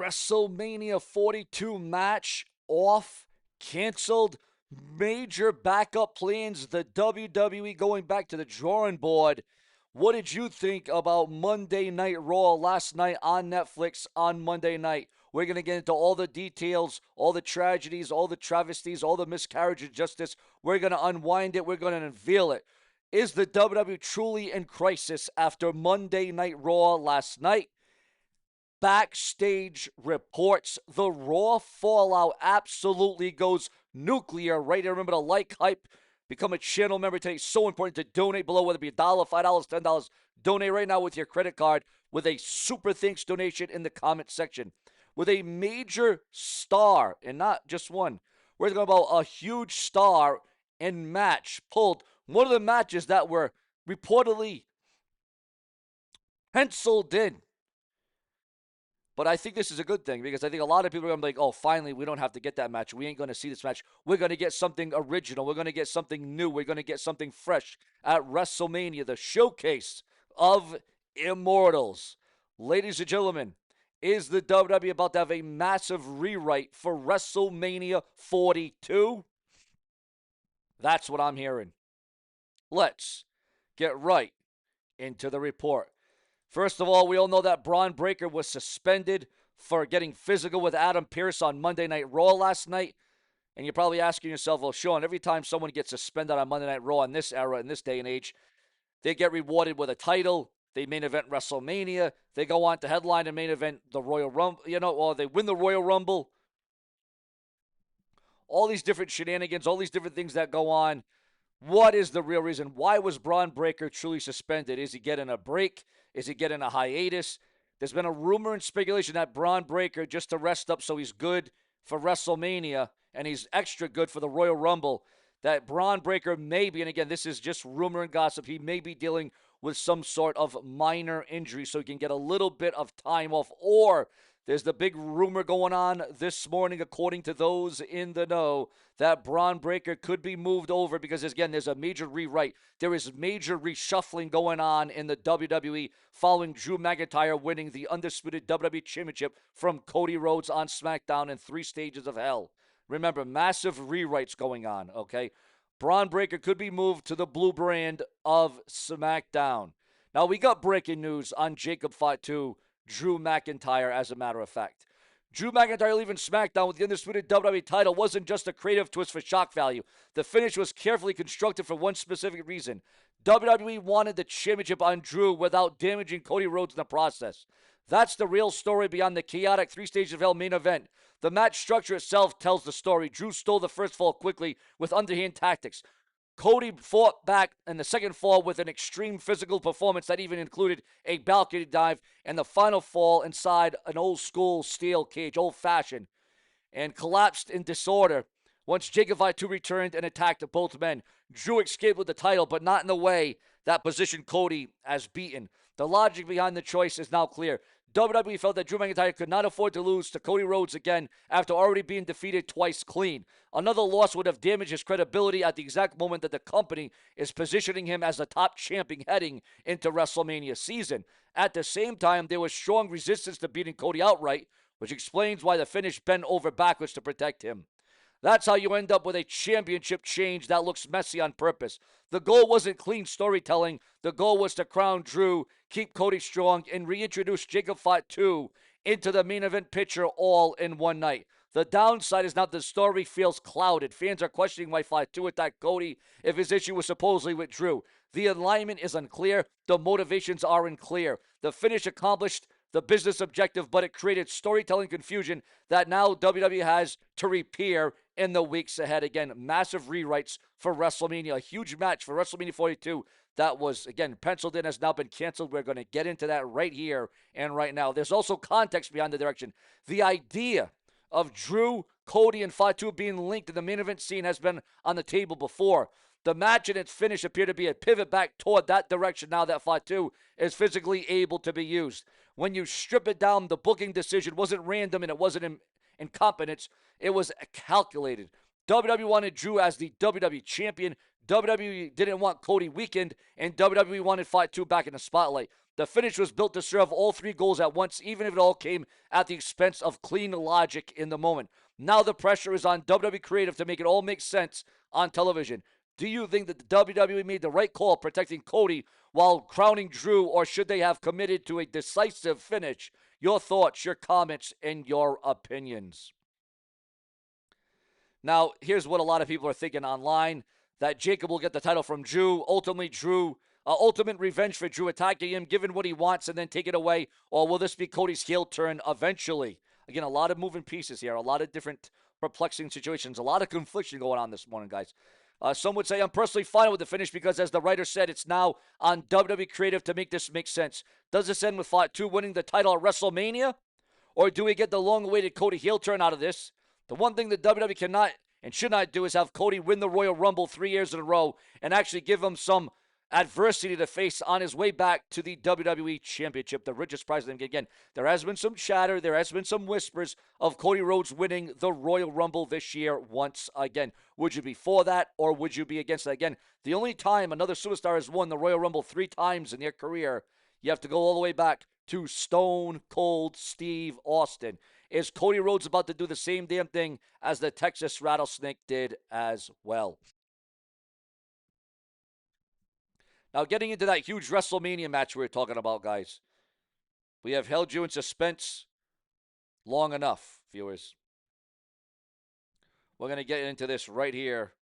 WrestleMania 42 match off, canceled, major backup plans, the WWE going back to the drawing board. What did you think about Monday Night Raw last night on Netflix on Monday night? We're going to get into all the details, all the tragedies, all the travesties, all the miscarriage of justice. We're going to unwind it. We're going to unveil it. Is the WWE truly in crisis after Monday Night Raw last night? Backstage reports the Raw fallout absolutely goes nuclear. Right here, remember to like, hype, become a channel member today. So important to donate below, whether it be $1, $5, $10. Donate right now with your credit card with a super thanks donation in the comment section. With a major star, and not just one, we're talking about a huge star and match pulled. One of the matches that were reportedly penciled in. But I think this is a good thing because I think a lot of people are going to be like, oh, finally, we don't have to get that match. We ain't going to see this match. We're going to get something original. We're going to get something new. We're going to get something fresh at WrestleMania, the showcase of Immortals. Ladies and gentlemen, is the WWE about to have a massive rewrite for WrestleMania 42? That's what I'm hearing. Let's get right into the report. First of all, we all know that Braun Breaker was suspended for getting physical with Adam Pearce on Monday Night Raw last night. And you're probably asking yourself, well, Sean, every time someone gets suspended on Monday Night Raw in this era, in this day and age, they get rewarded with a title. They main event WrestleMania. They go on to headline and main event the Royal Rumble, or they win the Royal Rumble. All these different shenanigans, all these different things that go on. What is the real reason? Why was Braun Breaker truly suspended? Is he getting a break? Is he getting a hiatus? There's been a rumor and speculation that Braun Breaker, just to rest up so he's good for WrestleMania and he's extra good for the Royal Rumble, that Braun Breaker may be, and again, this is just rumor and gossip, he may be dealing with some sort of minor injury so he can get a little bit of time off. Or there's the big rumor going on this morning, according to those in the know, that Braun Breaker could be moved over because, again, there's a major rewrite. There is major reshuffling going on in the WWE following Drew McIntyre winning the undisputed WWE Championship from Cody Rhodes on SmackDown in 3 stages of hell. Remember, massive rewrites going on, okay? Braun Breaker could be moved to the blue brand of SmackDown. Now, we got breaking news on Jacob Fatu, Drew McIntyre, as a matter of fact. Drew McIntyre leaving SmackDown with the undisputed WWE title wasn't just a creative twist for shock value. The finish was carefully constructed for one specific reason. WWE wanted the championship on Drew without damaging Cody Rhodes in the process. That's the real story beyond the chaotic 3 stages of hell main event. The match structure itself tells the story. Drew stole the first fall quickly with underhand tactics. Cody fought back in the second fall with an extreme physical performance that even included a balcony dive and the final fall inside an old school steel cage, old fashioned, and collapsed in disorder. Once Jacob Fatu returned and attacked both men, Drew escaped with the title, but not in the way that positioned Cody as beaten. The logic behind the choice is now clear. WWE felt that Drew McIntyre could not afford to lose to Cody Rhodes again after already being defeated twice clean. Another loss would have damaged his credibility at the exact moment that the company is positioning him as the top champion heading into WrestleMania season. At the same time, there was strong resistance to beating Cody outright, which explains why the finish bent over backwards to protect him. That's how you end up with a championship change that looks messy on purpose. The goal wasn't clean storytelling. The goal was to crown Drew, keep Cody strong, and reintroduce Jacob Fatu into the main event picture all in one night. The downside is now the story feels clouded. Fans are questioning why Fatu attacked Cody if his issue was supposedly with Drew. The alignment is unclear. The motivations are unclear. The finish accomplished the business objective, but it created storytelling confusion that now WWE has to repair in the weeks ahead. Again, massive rewrites for WrestleMania. A huge match for WrestleMania 42 that was, again, penciled in, has now been canceled. We're going to get into that right here and right now. There's also context behind the direction. The idea of Drew, Cody, and Fatu being linked in the main event scene has been on the table before. The match and its finish appear to be a pivot back toward that direction now that Fatu is physically able to be used. When you strip it down, the booking decision wasn't random and it wasn't incompetence. It was calculated. WWE wanted Drew as the WWE champion. WWE didn't want Cody weakened, and WWE wanted Fight 2 back in the spotlight. The finish was built to serve all three goals at once, even if it all came at the expense of clean logic in the moment. Now the pressure is on WWE Creative to make it all make sense on television. Do you think that the WWE made the right call protecting Cody while crowning Drew, or should they have committed to a decisive finish? Your thoughts, your comments, and your opinions. Now, here's what a lot of people are thinking online, that Jacob will get the title from Drew. Ultimately, ultimate revenge for Drew attacking him, giving what he wants, and then take it away. Or will this be Cody's heel turn eventually? Again, a lot of moving pieces here, a lot of different perplexing situations, a lot of confliction going on this morning, guys. Some would say I'm personally fine with the finish because, as the writer said, it's now on WWE Creative to make this make sense. Does this end with Fight 2 winning the title at WrestleMania? Or do we get the long-awaited Cody heel turn out of this? The one thing that WWE cannot and should not do is have Cody win the Royal Rumble 3 years in a row and actually give him some adversity to face on his way back to the WWE Championship, the richest prize of them. Again, there has been some chatter, there has been some whispers of Cody Rhodes winning the Royal Rumble this year once again. Would you be for that, or would you be against that? Again, the only time another superstar has won the Royal Rumble 3 times in their career, you have to go all the way back to Stone Cold Steve Austin. Is Cody Rhodes about to do the same damn thing as the Texas Rattlesnake did as well? Now, getting into that huge WrestleMania match we were talking about, guys. We have held you in suspense long enough, viewers. We're going to get into this right here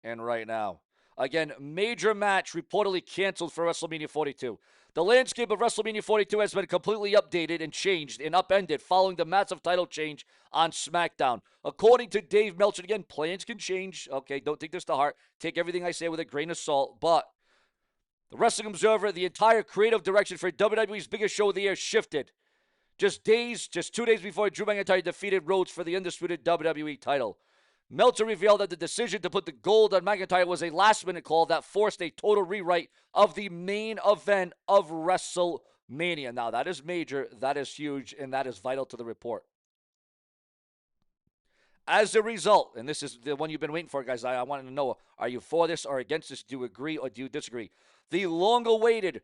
and right now. Again, major match reportedly canceled for WrestleMania 42. The landscape of WrestleMania 42 has been completely updated and changed and upended following the massive title change on SmackDown. According to Dave Meltzer, again, plans can change. Okay, don't take this to heart. Take everything I say with a grain of salt. But the Wrestling Observer, the entire creative direction for WWE's biggest show of the year shifted. Just 2 days before Drew McIntyre defeated Rhodes for the undisputed WWE title. Meltzer revealed that the decision to put the gold on McIntyre was a last-minute call that forced a total rewrite of the main event of WrestleMania. Now, that is major, that is huge, and that is vital to the report. As a result, and this is the one you've been waiting for, guys, I want to know, are you for this or against this? Do you agree or do you disagree? The long-awaited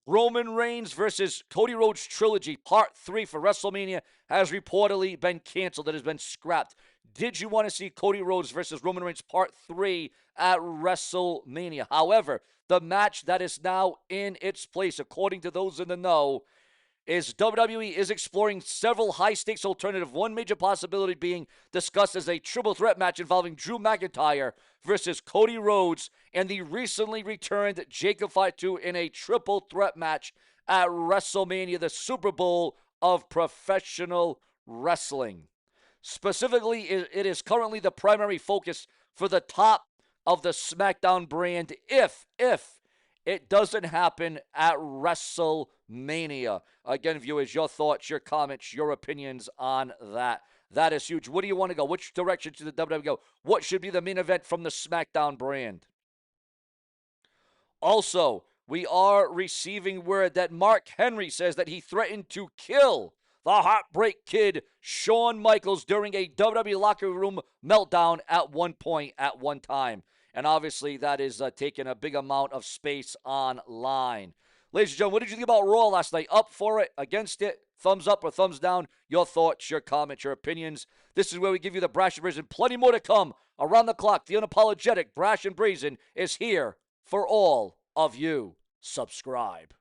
Roman Reigns versus Cody Rhodes trilogy, Part 3 for WrestleMania, has reportedly been canceled. It has been scrapped. Did you want to see Cody Rhodes versus Roman Reigns Part 3 at WrestleMania? However, the match that is now in its place, according to those in the know, is WWE is exploring several high-stakes alternatives. One major possibility being discussed as a triple threat match involving Drew McIntyre versus Cody Rhodes and the recently returned Jacob Fatu in a triple threat match at WrestleMania, the Super Bowl of professional wrestling. Specifically, it is currently the primary focus for the top of the SmackDown brand if it doesn't happen at WrestleMania. Again, viewers, your thoughts, your comments, your opinions on that. That is huge. What do you want to go? Which direction should the WWE go? What should be the main event from the SmackDown brand? Also, we are receiving word that Mark Henry says that he threatened to kill the Heartbreak Kid, Shawn Michaels, during a WWE locker room meltdown at one point, at one time. And obviously, that is taking a big amount of space online. Ladies and gentlemen, what did you think about Raw last night? Up for it? Against it? Thumbs up or thumbs down? Your thoughts, your comments, your opinions. This is where we give you the Brash and Brazen. Plenty more to come. Around the clock, the unapologetic Brash and Brazen is here for all of you. Subscribe.